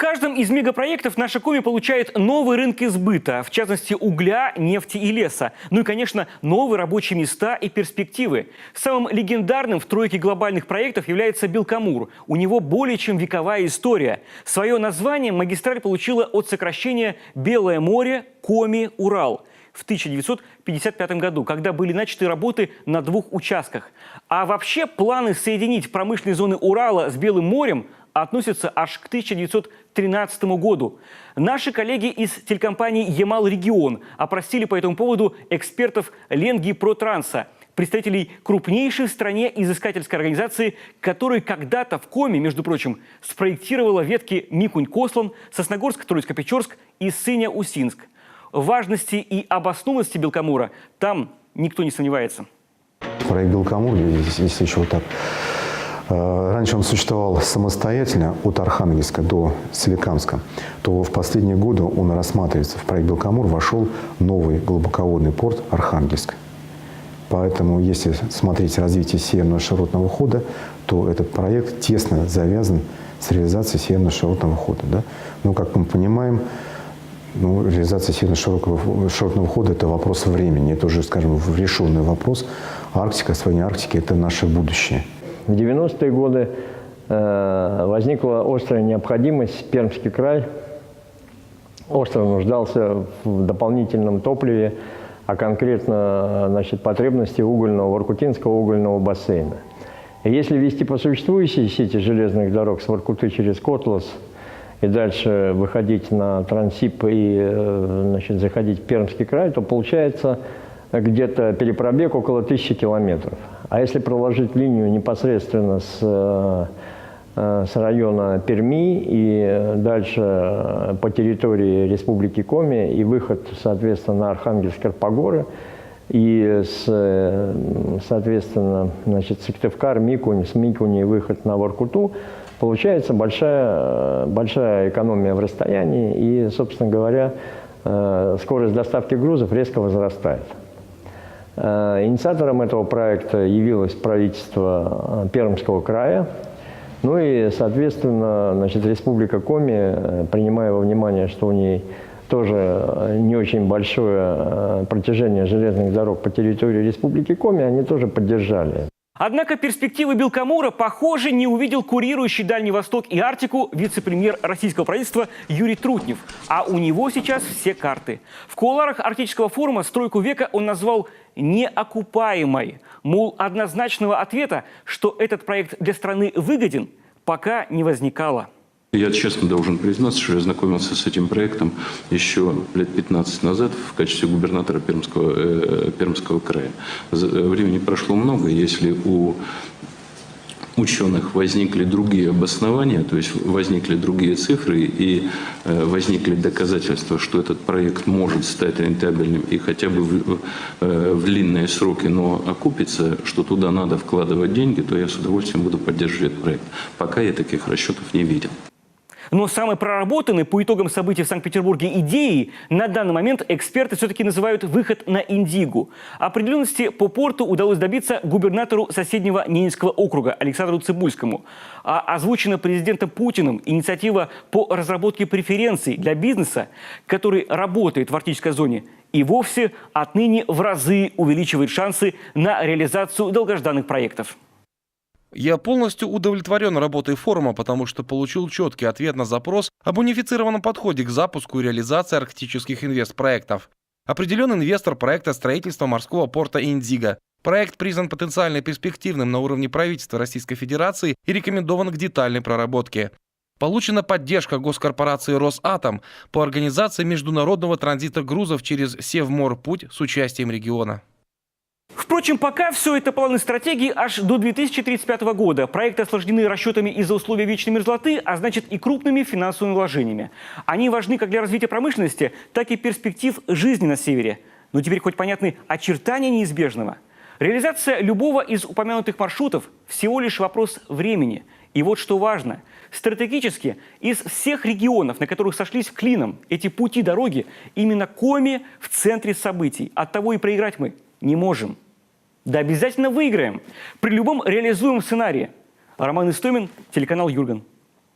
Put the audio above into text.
каждом из мегапроектов наша Коми получает новые рынки сбыта, в частности угля, нефти и леса. Ну и, конечно, новые рабочие места и перспективы. Самым легендарным в тройке глобальных проектов является Белкамур. У него более чем вековая история. Свое название магистраль получила от сокращения «Белое море, Коми, Урал» в 1955 году, когда были начаты работы на 2 участках. А вообще планы соединить промышленные зоны Урала с Белым морем относятся аж к 1913 году. Наши коллеги из телекомпании «Ямал-Регион» опросили по этому поводу экспертов Ленгипротранса, представителей крупнейшей в стране изыскательской организации, которая когда-то в Коми, между прочим, спроектировала ветки Микунь-Кослан, Сосногорск-Троицко-Печорск и Сыня-Усинск. В важности и обоснованности Белкамура там никто не сомневается. Проект Белкамур, если еще вот так, раньше он существовал самостоятельно от Архангельска до Соликамска, то в последние годы он рассматривается. В проект Белкамур вошел новый глубоководный порт Архангельск. Поэтому, если смотреть развитие северного широтного хода, то этот проект тесно завязан с реализацией северного широтного хода. Да? Но, как мы понимаем, реализация северного широтного хода – это вопрос времени. Это уже, скажем, решенный вопрос. Арктика, освоение Арктики – это наше будущее. В 90-е годы возникла острая необходимость. Пермский край остро нуждался в дополнительном топливе, а конкретно потребности Воркутинского угольного бассейна. И если вести по существующей сети железных дорог с Воркуты через Котлас и дальше выходить на Трансип и заходить в Пермский край, то получается где-то перепробег около 1000 километров. А если проложить линию непосредственно с района Перми и дальше по территории Республики Коми и выход, соответственно, на Архангельск-Карпогоры и, соответственно, Сыктывкар, Микунь, с Микуни выход на Воркуту, получается большая экономия в расстоянии и, собственно говоря, скорость доставки грузов резко возрастает. Инициатором этого проекта явилось правительство Пермского края. Ну и, соответственно, Республика Коми, принимая во внимание, что у ней тоже не очень большое протяжение железных дорог по территории Республики Коми, они тоже поддержали. Однако перспективы Белкамура, похоже, не увидел курирующий Дальний Восток и Арктику вице-премьер российского правительства Юрий Трутнев. А у него сейчас все карты. В кулуарах Арктического форума стройку века он назвал неокупаемой. Мол, однозначного ответа, что этот проект для страны выгоден, пока не возникало. Я честно должен признаться, что я знакомился с этим проектом еще лет 15 назад в качестве губернатора Пермского края. Времени прошло много, если у ученых возникли другие обоснования, то есть возникли другие цифры и возникли доказательства, что этот проект может стать рентабельным и хотя бы в длинные сроки, но окупится, что туда надо вкладывать деньги, то я с удовольствием буду поддерживать проект. Пока я таких расчетов не видел. Но самой проработанной по итогам событий в Санкт-Петербурге идеей на данный момент эксперты все-таки называют выход на Индигу. Определенности по порту удалось добиться губернатору соседнего Ненецкого округа Александру Цыбульскому. А озвучена президентом Путиным инициатива по разработке преференций для бизнеса, который работает в арктической зоне, и вовсе отныне в разы увеличивает шансы на реализацию долгожданных проектов. Я полностью удовлетворен работой форума, потому что получил четкий ответ на запрос об унифицированном подходе к запуску и реализации арктических инвестпроектов. Определен инвестор проекта строительства морского порта Индиго. Проект признан потенциально перспективным на уровне правительства Российской Федерации и рекомендован к детальной проработке. Получена поддержка госкорпорации «Росатом» по организации международного транзита грузов через Севморпуть с участием региона. Впрочем, пока все это планы стратегии аж до 2035 года. Проекты осложнены расчетами из-за условий вечной мерзлоты, а значит и крупными финансовыми вложениями. Они важны как для развития промышленности, так и перспектив жизни на севере. Но теперь хоть понятны очертания неизбежного. Реализация любого из упомянутых маршрутов – всего лишь вопрос времени. И вот что важно. Стратегически из всех регионов, на которых сошлись клином эти пути-дороги, именно Коми в центре событий. Оттого и проиграть мы не можем. Да обязательно выиграем при любом реализуемом сценарии. Роман Истомин, телеканал «Юрган».